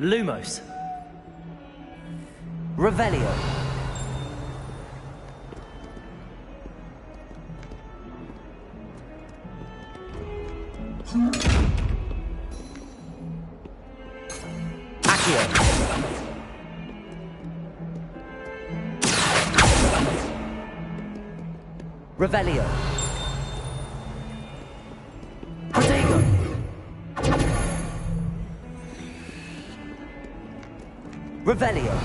Lumos. Revelio. Accio. Revelio. Protego. Revelio.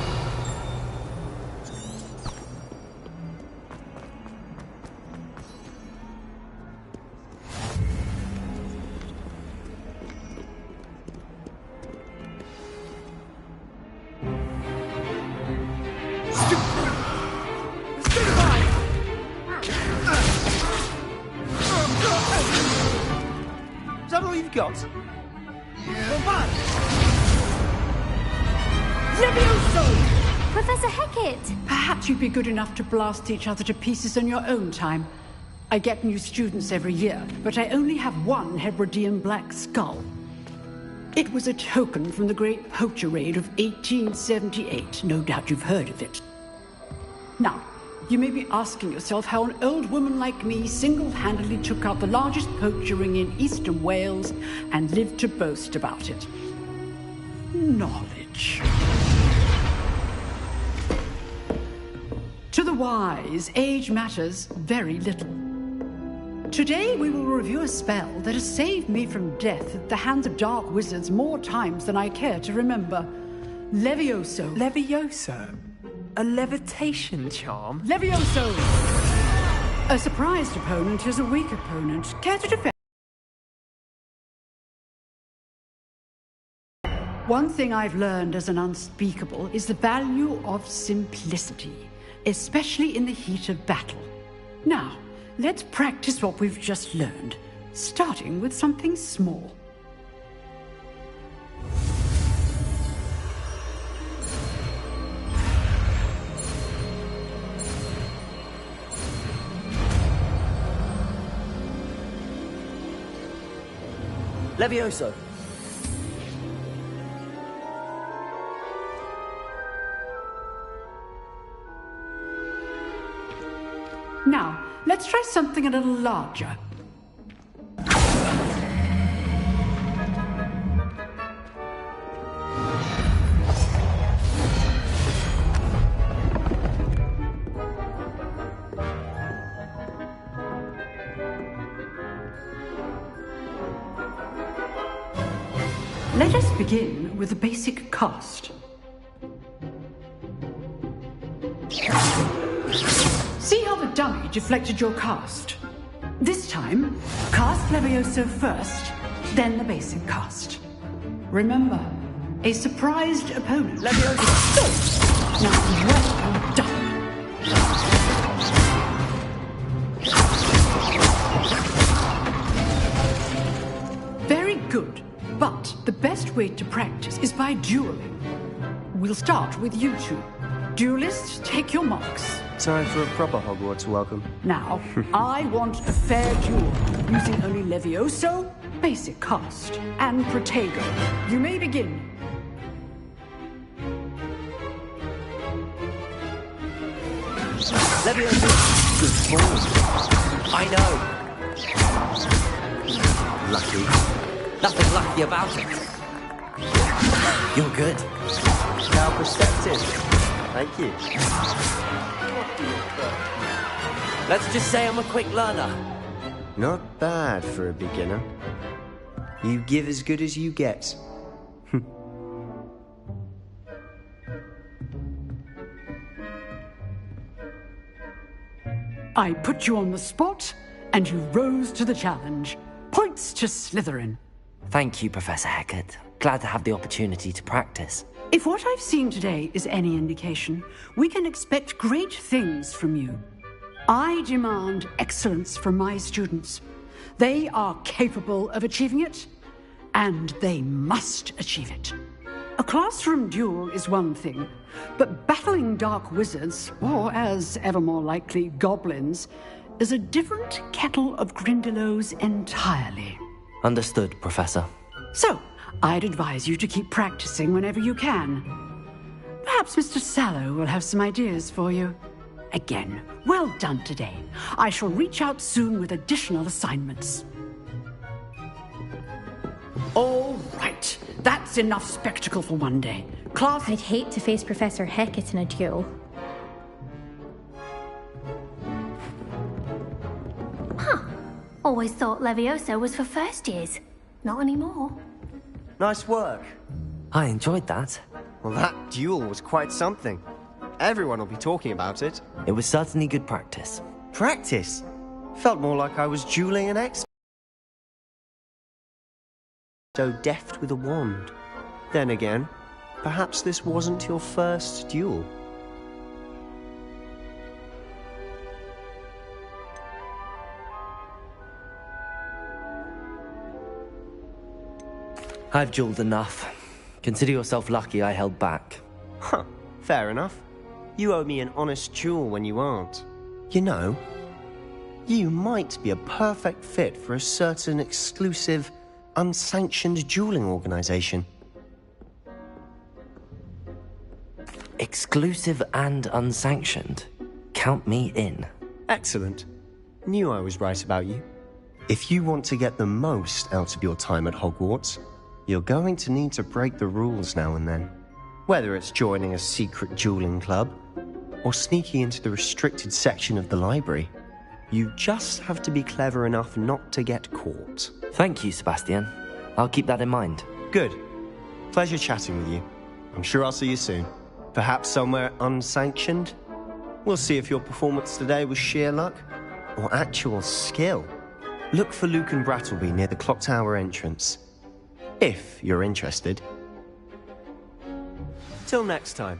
Is that all you've got? Levioso! Professor Hecat! Perhaps you'd be good enough to blast each other to pieces in your own time. I get new students every year, but I only have one Hebridean black skull. It was a token from the Great Poacher Raid of 1878. No doubt you've heard of it. Now, you may be asking yourself how an old woman like me single-handedly took out the largest poacher ring in eastern Wales and lived to boast about it. Knowledge. To the wise, age matters very little. Today we will review a spell that has saved me from death at the hands of dark wizards more times than I care to remember. Levioso. Levioso? A levitation charm? Levioso! A surprised opponent is a weak opponent. Care to defend? One thing I've learned as an unspeakable is the value of simplicity, especially in the heat of battle. Now, let's practice what we've just learned, starting with something small. Levioso. Now, let's try something a little larger. Let us begin with the basic cast. See how the dummy deflected your cast? This time, cast Levioso first, then the basic cast. Remember, a surprised opponent. Levioso! Now, well done. Very good, but the best way to practice is by dueling. We'll start with you two. Duelists, take your marks. Time for a proper Hogwarts welcome. Now, I want a fair duel, using only Levioso, basic cast, and Protego. You may begin. Levioso. Good ball. I know. Lucky. Nothing lucky about it. You're good. Now perspective. Thank you. Let's just say I'm a quick learner. Not bad for a beginner. You give as good as you get. I put you on the spot, and you rose to the challenge. Points to Slytherin. Thank you, Professor Hecat. Glad to have the opportunity to practice. If what I've seen today is any indication, we can expect great things from you. I demand excellence from my students. They are capable of achieving it, and they must achieve it. A classroom duel is one thing, but battling dark wizards, or as ever more likely, goblins, is a different kettle of Grindylows entirely. Understood, Professor. So, I'd advise you to keep practicing whenever you can. Perhaps Mr. Sallow will have some ideas for you. Again, well done today. I shall reach out soon with additional assignments. All right. That's enough spectacle for one day. Class... I'd hate to face Professor Hecat in a duel. Huh. Always thought Levioso was for first years. Not anymore. Nice work. I enjoyed that. Well, that duel was quite something. Everyone will be talking about it. It was certainly good practice. Practice? Felt more like I was dueling an expert. So deft with a wand. Then again, perhaps this wasn't your first duel. I've dueled enough. Consider yourself lucky I held back. Huh, fair enough. You owe me an honest duel when you aren't. You know, you might be a perfect fit for a certain exclusive, unsanctioned dueling organization. Exclusive and unsanctioned. Count me in. Excellent. Knew I was right about you. If you want to get the most out of your time at Hogwarts, you're going to need to break the rules now and then. Whether it's joining a secret dueling club, or sneaking into the restricted section of the library, you just have to be clever enough not to get caught. Thank you, Sebastian. I'll keep that in mind. Good. Pleasure chatting with you. I'm sure I'll see you soon. Perhaps somewhere unsanctioned? We'll see if your performance today was sheer luck, or actual skill. Look for Luke and Brattleby near the clock tower entrance. If you're interested. Till next time.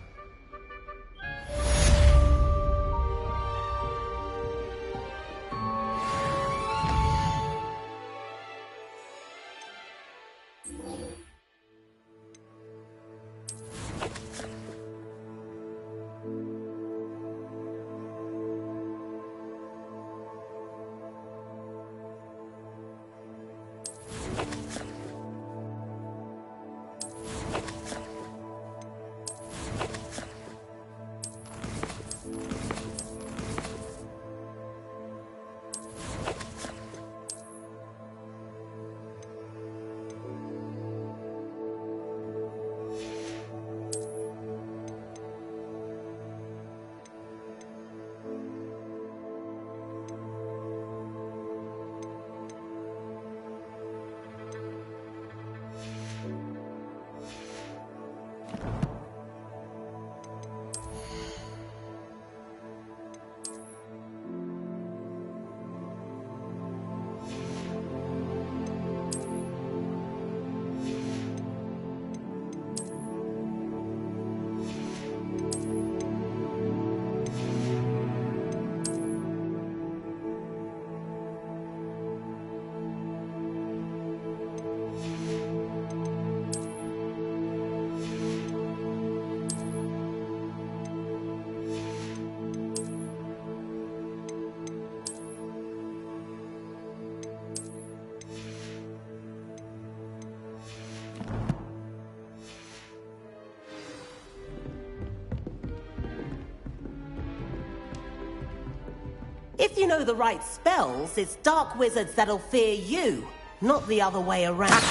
If you know the right spells, it's dark wizards that'll fear you, not the other way around.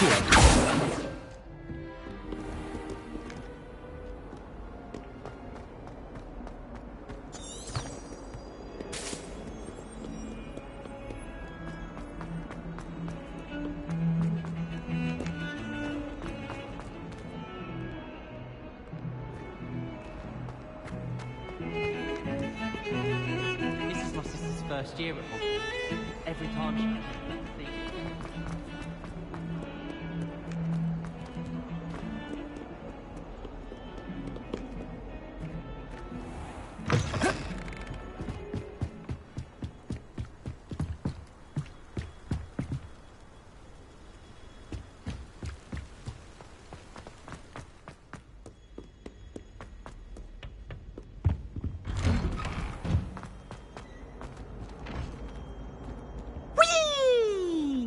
First year at Hogwarts. Every time she came to the thing.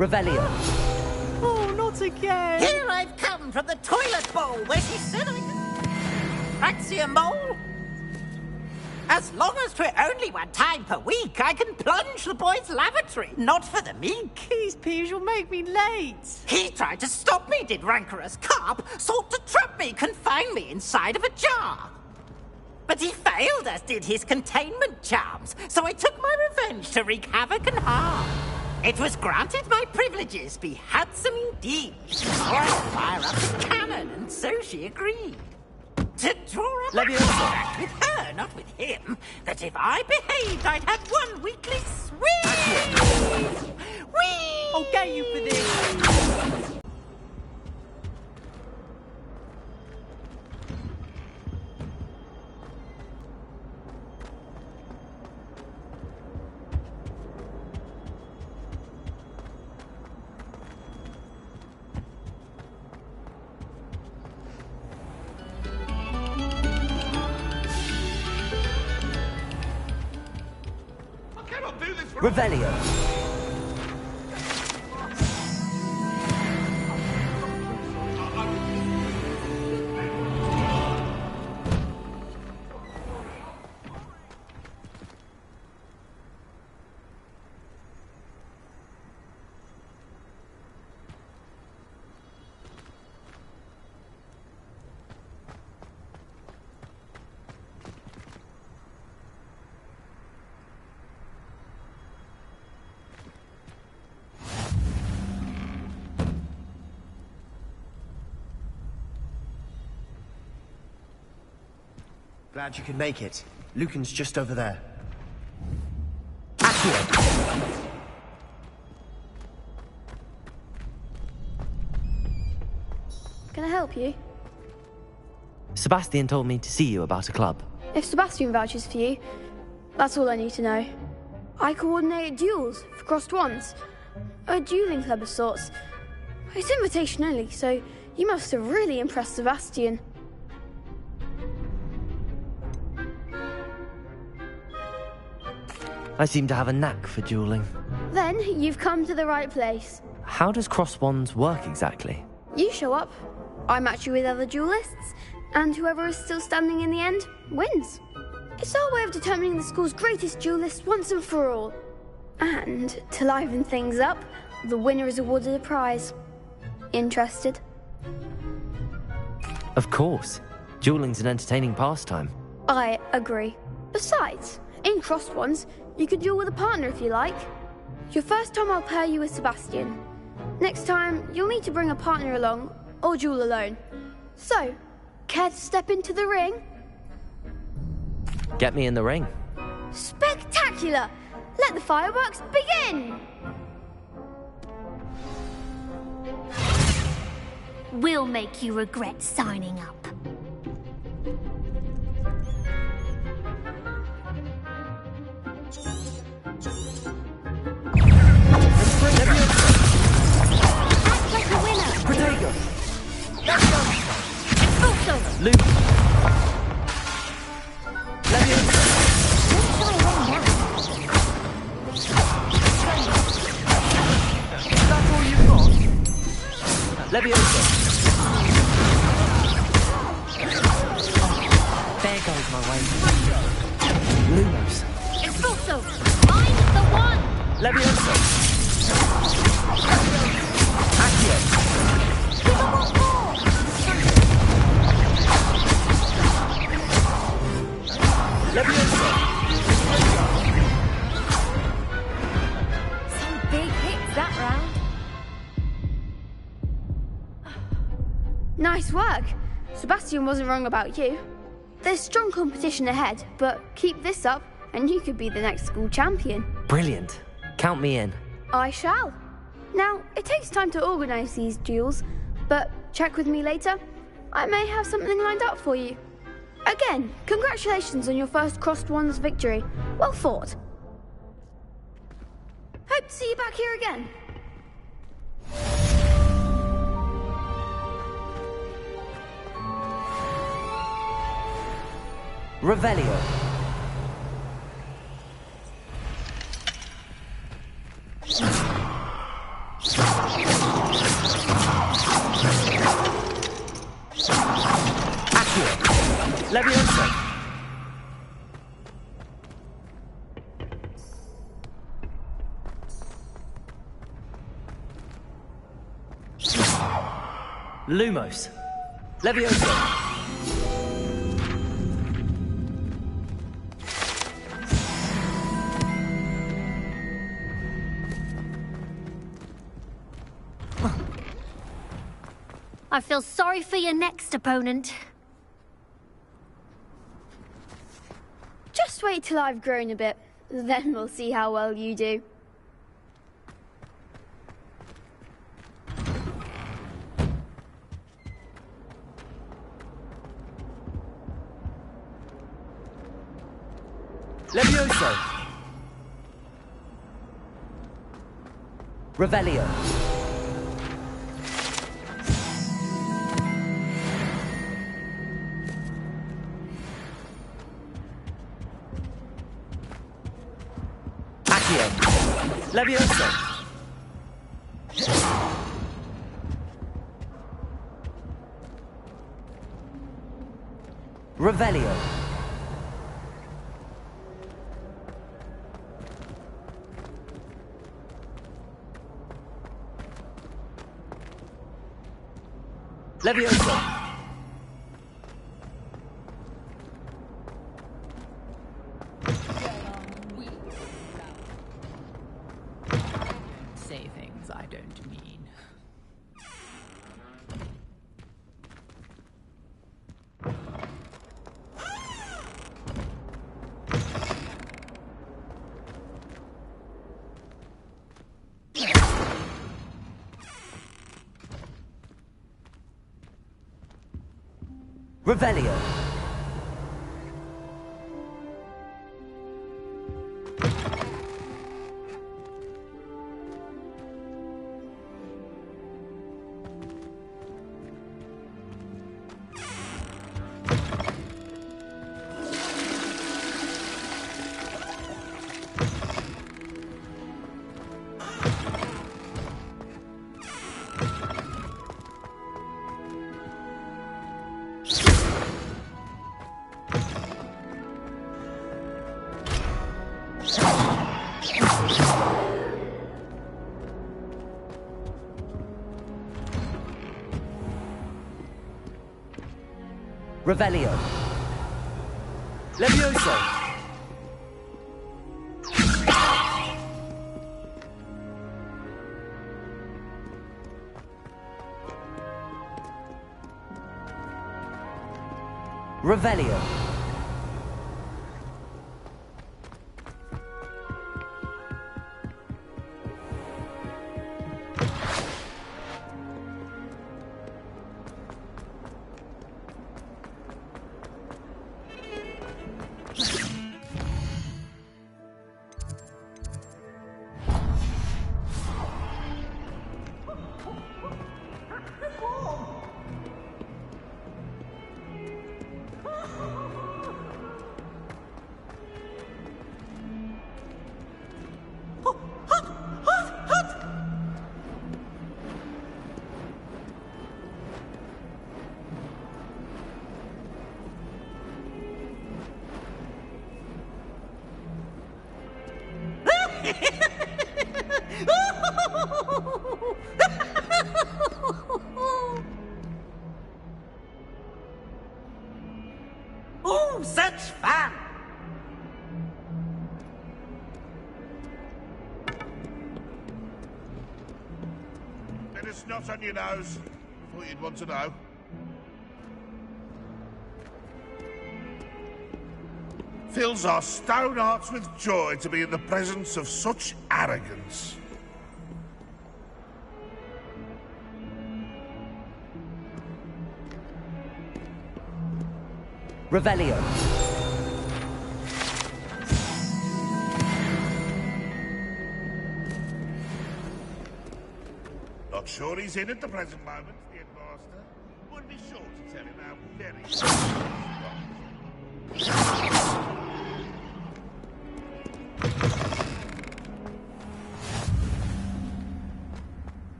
Revelio. Oh, not again! Here I've come some from the toilet bowl where she said I could... Fancy a mole? As long as 'twere only one time per week, I can plunge the boy's lavatory, not for the meek. These peas will make me late. He tried to stop me, did rancorous carp, sought to trap me, confine me inside of a jar. But he failed, as did his containment charms, so I took my revenge to wreak havoc and harm. It was granted my privileges be handsome indeed. So I fire up the cannon, and so she agreed. To draw up a contract with her, not with him, that if I behaved, I'd have one weekly swing. Whee! I'll get you for this. Revelio. Glad you could make it. Lucan's just over there. Can I help you? Sebastian told me to see you about a club. If Sebastian vouches for you, that's all I need to know. I coordinate duels for crossed wands. A dueling club of sorts. It's invitation only, so you must have really impressed Sebastian. I seem to have a knack for dueling. Then you've come to the right place. How does cross wands work exactly? You show up, I match you with other duelists, and whoever is still standing in the end wins. It's our way of determining the school's greatest duelist once and for all. And to liven things up, the winner is awarded a prize. Interested? Of course. Dueling's an entertaining pastime. I agree. Besides, in crossed ones, you could duel with a partner if you like. Your first time I'll pair you with Sebastian. Next time, you'll need to bring a partner along, or duel alone. So, care to step into the ring? Get me in the ring. Spectacular! Let the fireworks begin! We'll make you regret signing up. Act like a winner! Protego! Also, Luke! Is that all you've got? Leviosa! There goes my way. Lumos. Expulso! I'm the one! Leviosa! Accio! Leviosa! Some big hits that round. Nice work. Sebastian wasn't wrong about you. There's strong competition ahead, but keep this up and you could be the next school champion. Brilliant. Count me in. I shall. Now, it takes time to organise these duels, but check with me later. I may have something lined up for you. Again, congratulations on your first Crossed Wands victory. Well fought. Hope to see you back here again. Revelio. Levioso! Lumos! Levioso! I feel sorry for your next opponent. Just wait till I've grown a bit, then we'll see how well you do. Levioso! Revelio! Levioso! Revelio! Levioso! Say things I don't mean. Revelio! Revelio! Levioso! Revelio! Ooh, such fun! Bit of snot on your nose. Thought you'd want to know. Fills our stone hearts with joy to be in the presence of such arrogance. Revelio! Not sure he's in at the present moment, the headmaster. Would be sure to tell him how very...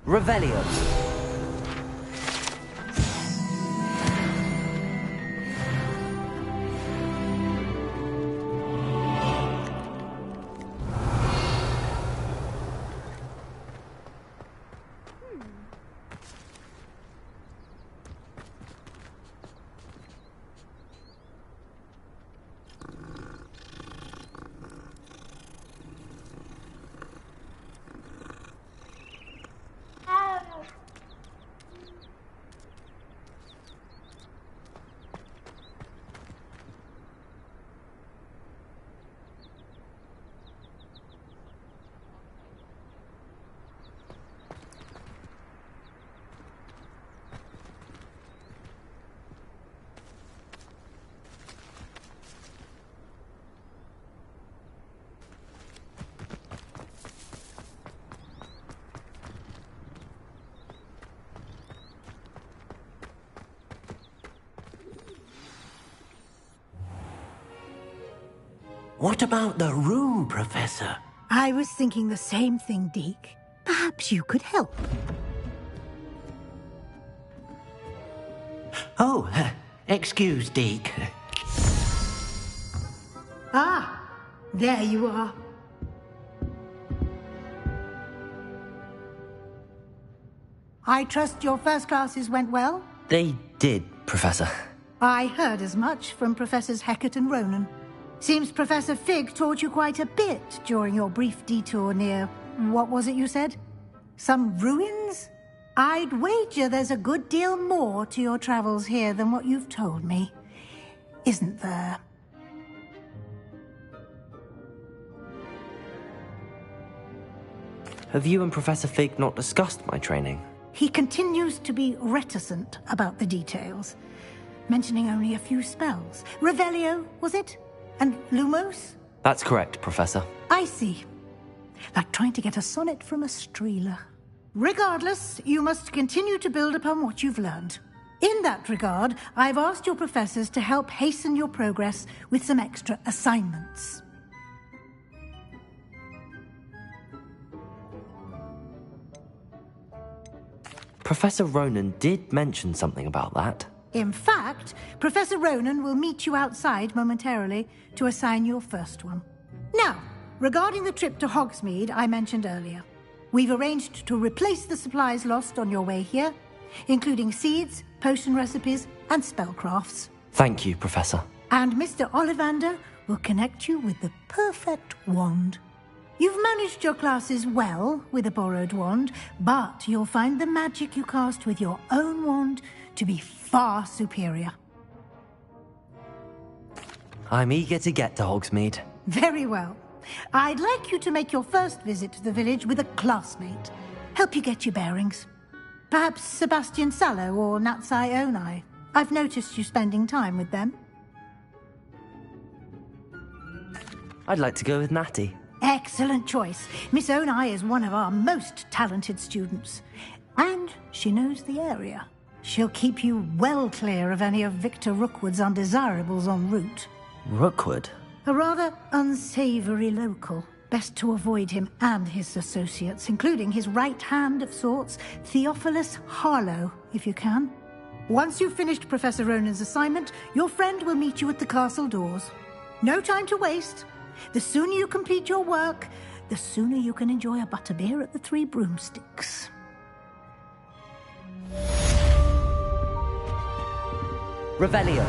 Revelio! What about the room, Professor? I was thinking the same thing, Deke. Perhaps you could help. Oh, excuse, Deke. Ah, there you are. I trust your first classes went well? They did, Professor. I heard as much from Professors Hecat and Ronan. Seems Professor Fig taught you quite a bit during your brief detour near... what was it you said? Some ruins? I'd wager there's a good deal more to your travels here than what you've told me. Isn't there? Have you and Professor Fig not discussed my training? He continues to be reticent about the details, mentioning only a few spells. Revelio, was it? And Lumos? That's correct, Professor. I see. Like trying to get a sonnet from a streeler. Regardless, you must continue to build upon what you've learned. In that regard, I've asked your professors to help hasten your progress with some extra assignments. Professor Ronan did mention something about that. In fact, Professor Ronan will meet you outside momentarily to assign your first one. Now, regarding the trip to Hogsmeade I mentioned earlier, we've arranged to replace the supplies lost on your way here, including seeds, potion recipes, and spellcrafts. Thank you, Professor. And Mr. Ollivander will connect you with the perfect wand. You've managed your classes well with a borrowed wand, but you'll find the magic you cast with your own wand to be far superior. I'm eager to get to Hogsmeade. Very well. I'd like you to make your first visit to the village with a classmate. Help you get your bearings. Perhaps Sebastian Sallow or Natsai Onai. I've noticed you spending time with them. I'd like to go with Natty. Excellent choice. Miss Onai is one of our most talented students. And she knows the area. She'll keep you well clear of any of Victor Rookwood's undesirables en route. Rookwood? A rather unsavory local. Best to avoid him and his associates, including his right hand of sorts, Theophilus Harlow, if you can. Once you've finished Professor Ronan's assignment, your friend will meet you at the castle doors. No time to waste. The sooner you complete your work, the sooner you can enjoy a butterbeer at the Three Broomsticks. Revelio.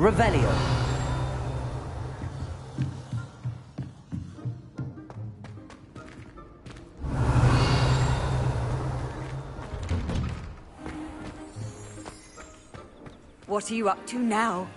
Revelio. What are you up to now?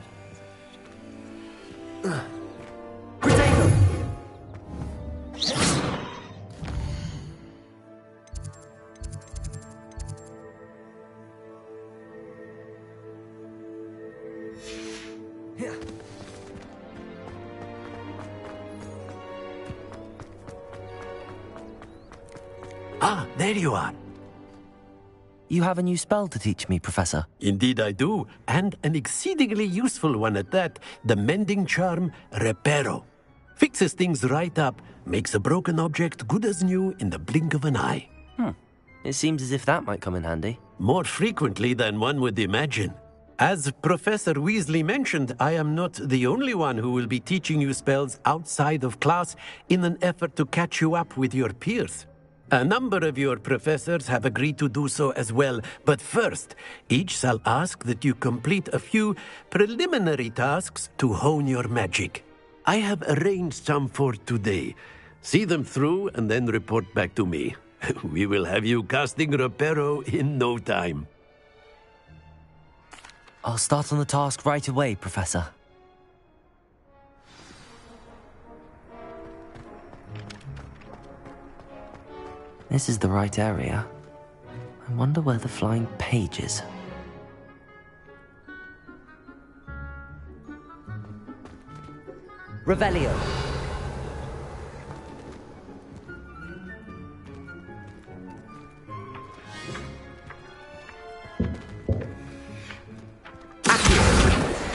Ah, there you are. You have a new spell to teach me, Professor. Indeed I do, and an exceedingly useful one at that. The mending charm, Reparo. Fixes things right up, makes a broken object good as new in the blink of an eye. It seems as if that might come in handy. More frequently than one would imagine. As Professor Weasley mentioned, I am not the only one who will be teaching you spells outside of class in an effort to catch you up with your peers. A number of your professors have agreed to do so as well, but first, each shall ask that you complete a few preliminary tasks to hone your magic. I have arranged some for today. See them through and then report back to me. We will have you casting Reparo in no time. I'll start on the task right away, Professor. This is the right area. I wonder where the flying page is. Revelio.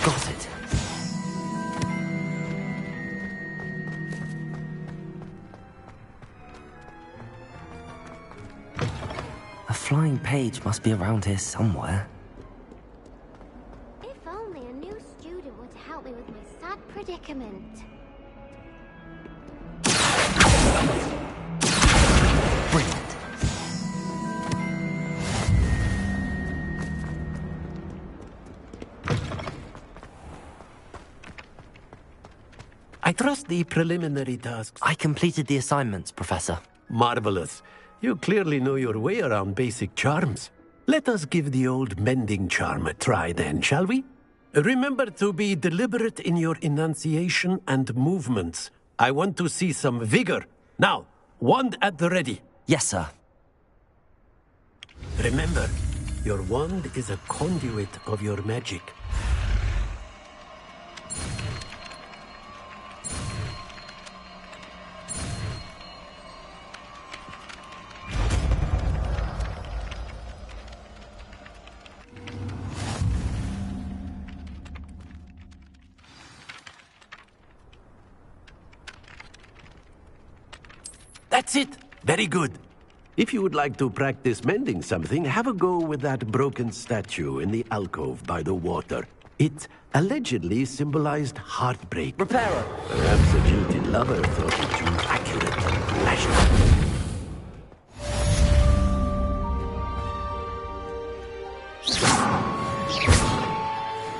Got it. A flying page must be around here somewhere. If only a new student would help me with my sad predicament. Brilliant. I trust the preliminary tasks. I completed the assignments, Professor. Marvelous. You clearly know your way around basic charms. Let us give the old mending charm a try then, shall we? Remember to be deliberate in your enunciation and movements. I want to see some vigor. Now, wand at the ready. Yes, sir. Remember, your wand is a conduit of your magic. That's it! Very good. If you would like to practice mending something, have a go with that broken statue in the alcove by the water. It allegedly symbolized heartbreak. Repairer! Perhaps a jilted lover thought it too accurate and rational.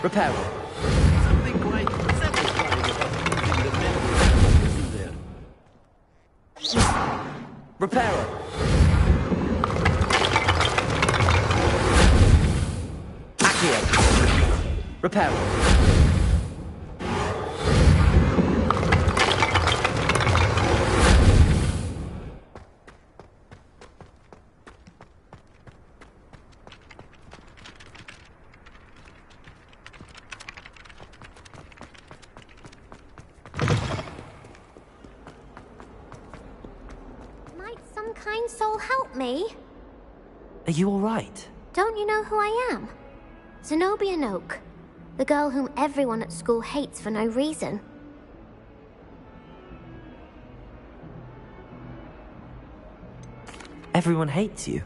Repairer! Something quite satisfying about using the mending, isn't there? Repairer! Accio! Repairer! Kind soul help me? Are you all right? Don't you know who I am? Zenobia Noak, the girl whom everyone at school hates for no reason. Everyone hates you.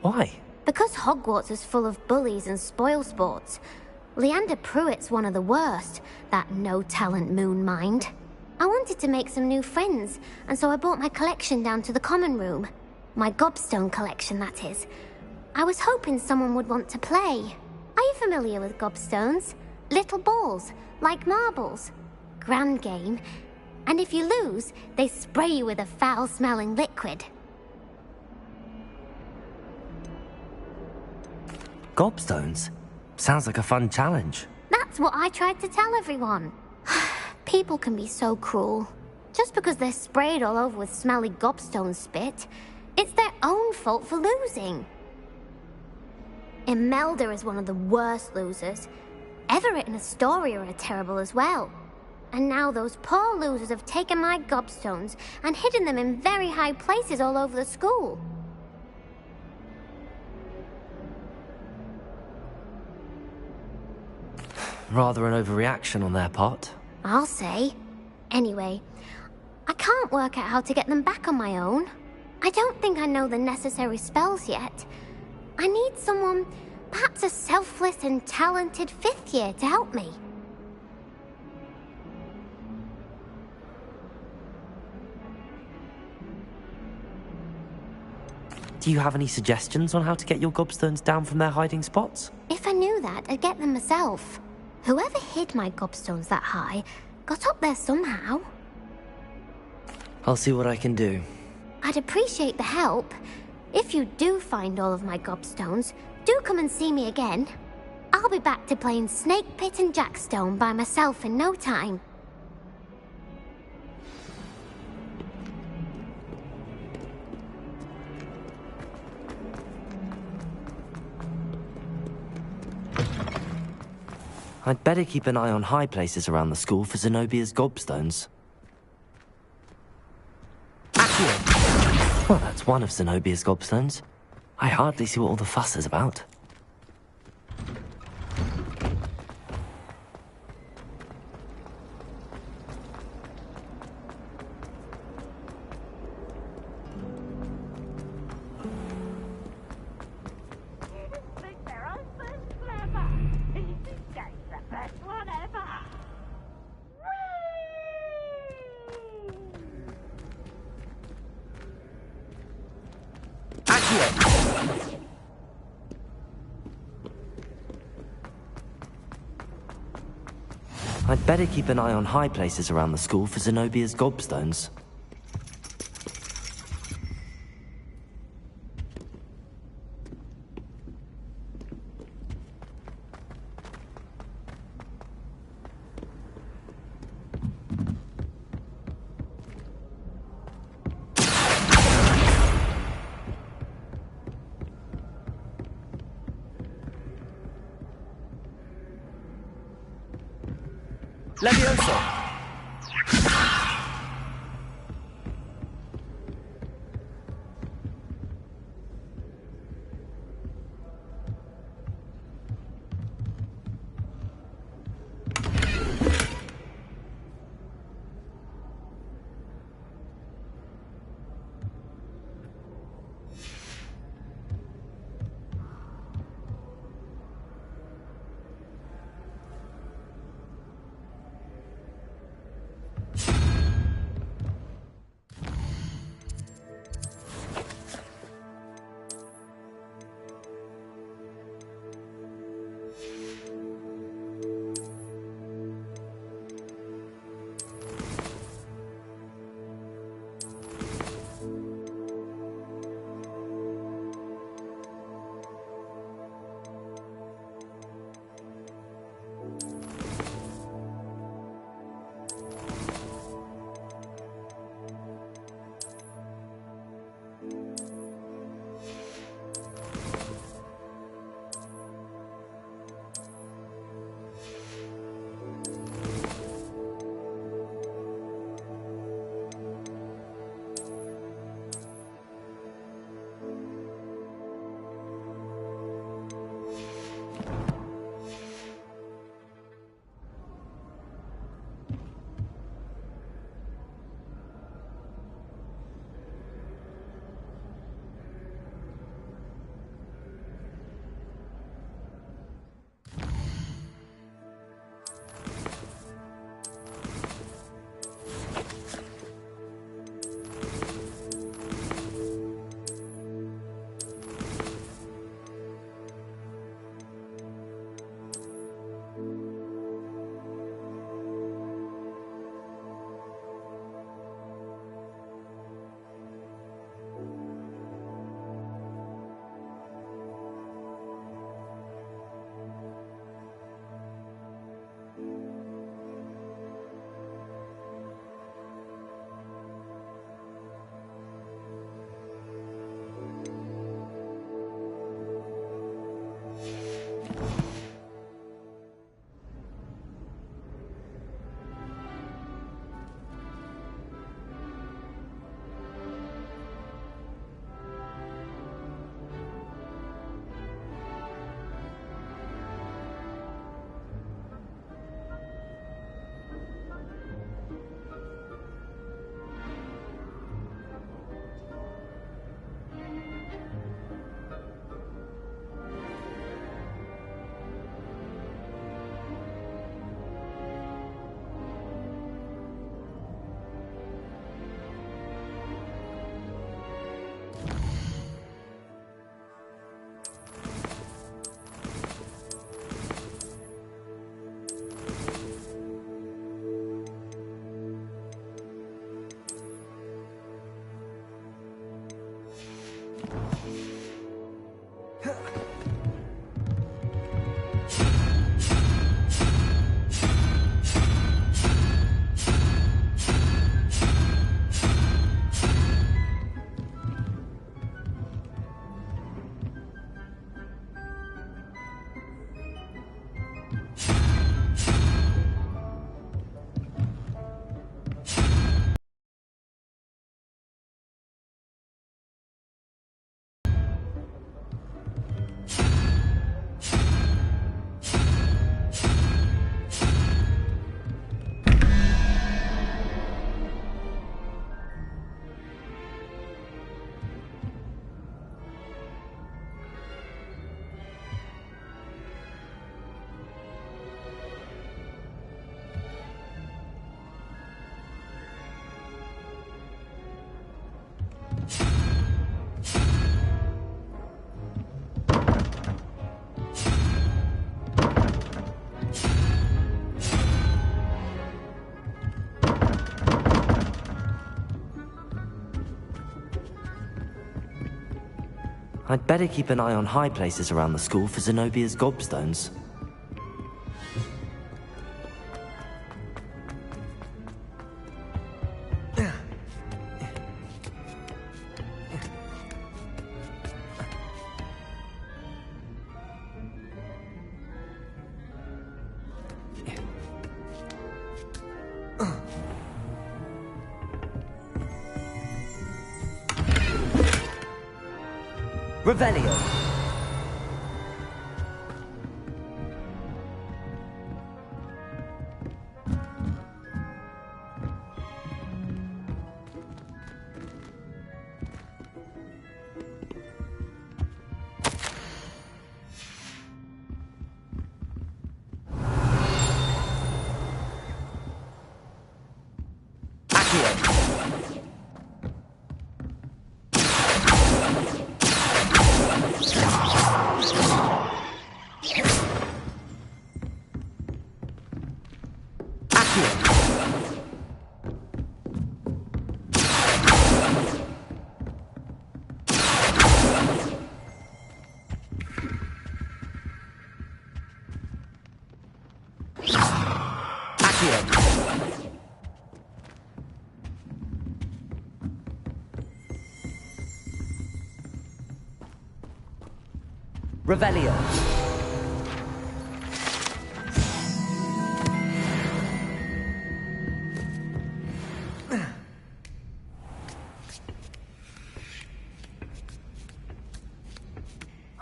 Why? Because Hogwarts is full of bullies and spoilsports. Leander Pruitt's one of the worst, that no-talent moon mind. I wanted to make some new friends, and so I brought my collection down to the common room. My gobstone collection, that is. I was hoping someone would want to play. Are you familiar with gobstones? Little balls, like marbles. Grand game. And if you lose, they spray you with a foul-smelling liquid. Gobstones? Sounds like a fun challenge. That's what I tried to tell everyone. People can be so cruel. Just because they're sprayed all over with smelly gobstone spit, it's their own fault for losing. Imelda is one of the worst losers. Everett and Astoria are terrible as well. And now those poor losers have taken my gobstones and hidden them in very high places all over the school. Rather an overreaction on their part. I'll say. Anyway, I can't work out how to get them back on my own. I don't think I know the necessary spells yet. I need someone, perhaps a selfless and talented 5th year to help me. Do you have any suggestions on how to get your gobstones down from their hiding spots? If I knew that, I'd get them myself. Whoever hid my gobstones that high got up there somehow. I'll see what I can do. I'd appreciate the help. If you do find all of my gobstones, do come and see me again. I'll be back to playing Snake Pit and Jackstone by myself in no time. I'd better keep an eye on high places around the school for Zenobia's gobstones. Accio! Well, that's one of Zenobia's gobstones. I hardly see what all the fuss is about. I'd better keep an eye on high places around the school for Zenobia's gobstones. Levioso! I'd better keep an eye on high places around the school for Zenobia's gobstones. Revelio. Revelio.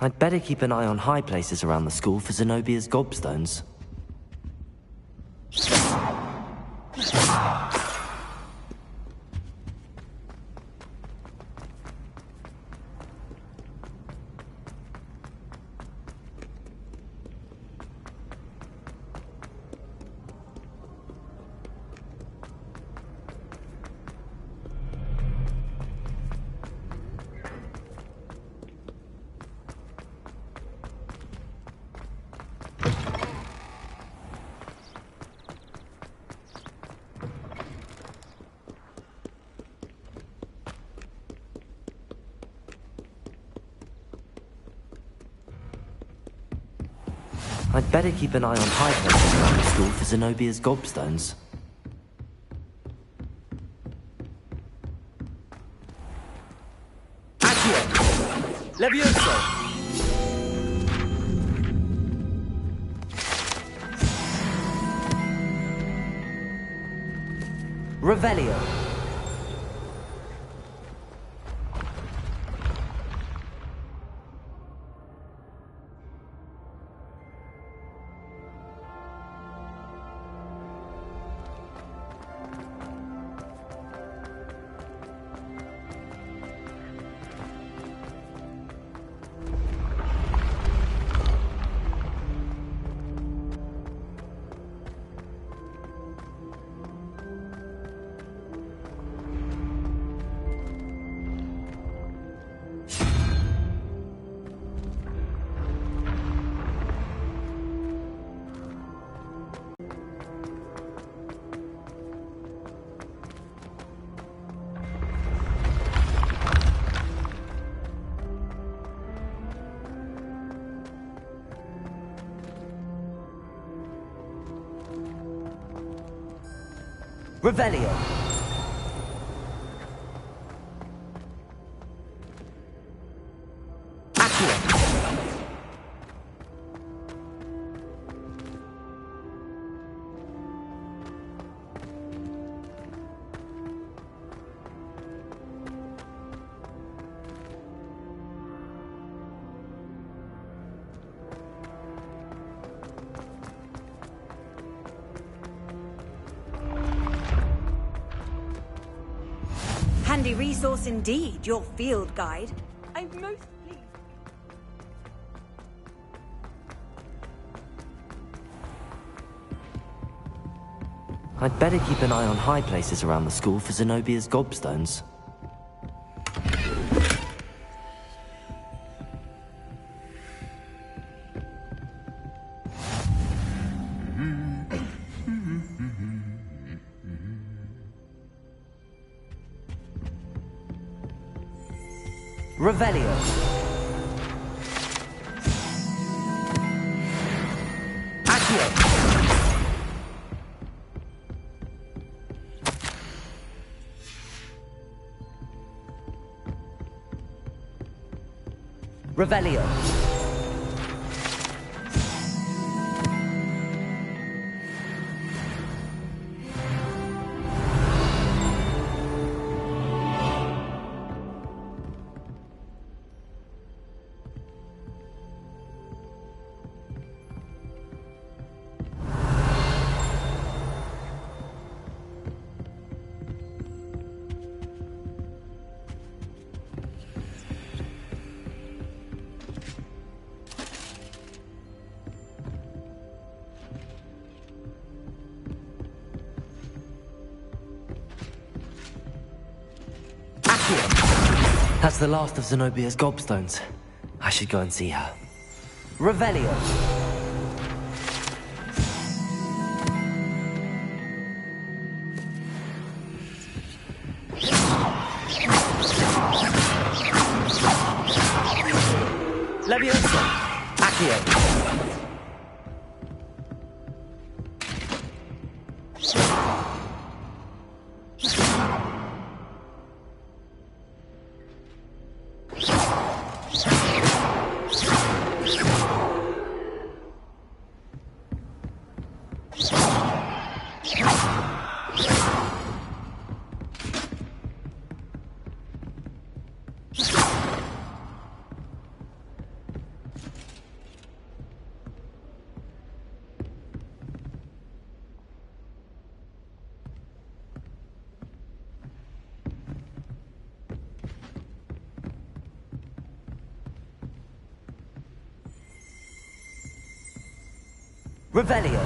I'd better keep an eye on high places around the school for Zenobia's gobstones. I'd better keep an eye on high places around the school for Zenobia's gobstones. Accio. Levioso. Revelio. Revelio. Accio. Handy resource indeed, your field guide. I'm most pleased. I'd better keep an eye on high places around the school for Zenobia's gobstones. Revelio. Revelio. That's the last of Zenobia's gobstones. I should go and see her. Revelio. Levioso. Accio. Revelio.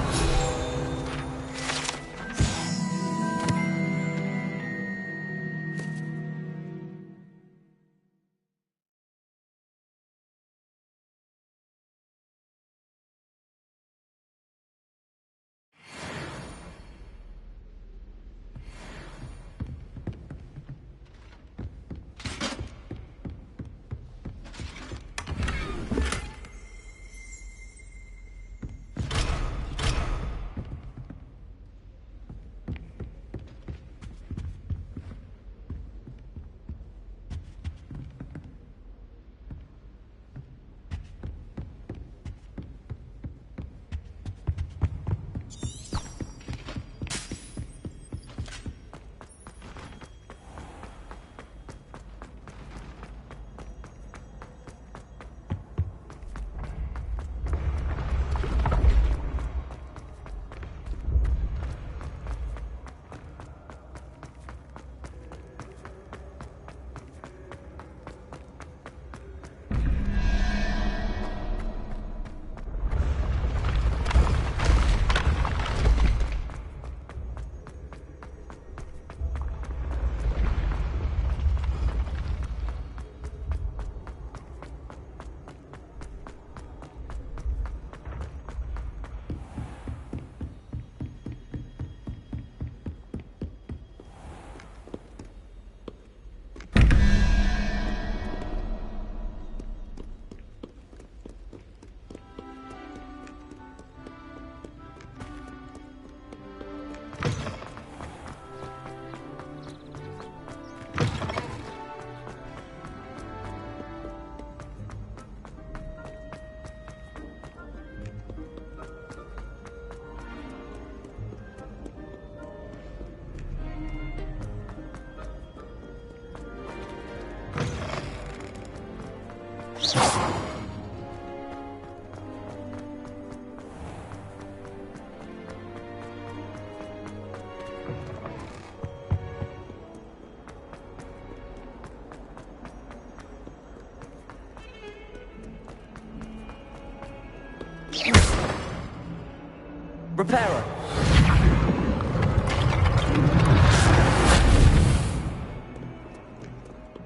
Reparo.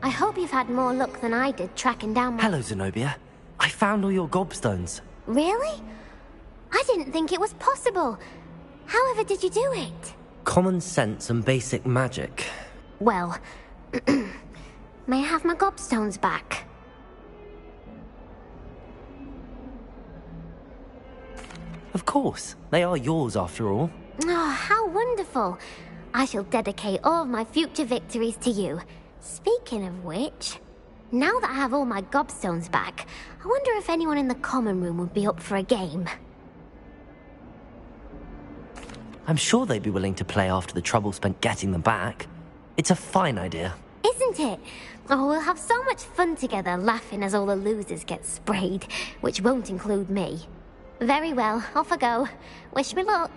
I hope you've had more luck than I did tracking down my... Hello, Zenobia. I found all your gobstones. Really? I didn't think it was possible. However did you do it? Common sense and basic magic. Well, may I have my gobstones back? Of course. They are yours after all. Oh, how wonderful. I shall dedicate all of my future victories to you. Speaking of which... Now that I have all my gobstones back, I wonder if anyone in the common room would be up for a game. I'm sure they'd be willing to play after the trouble spent getting them back. It's a fine idea. Isn't it? Oh, we'll have so much fun together, laughing as all the losers get sprayed, which won't include me. Very well, off I go. Wish me luck.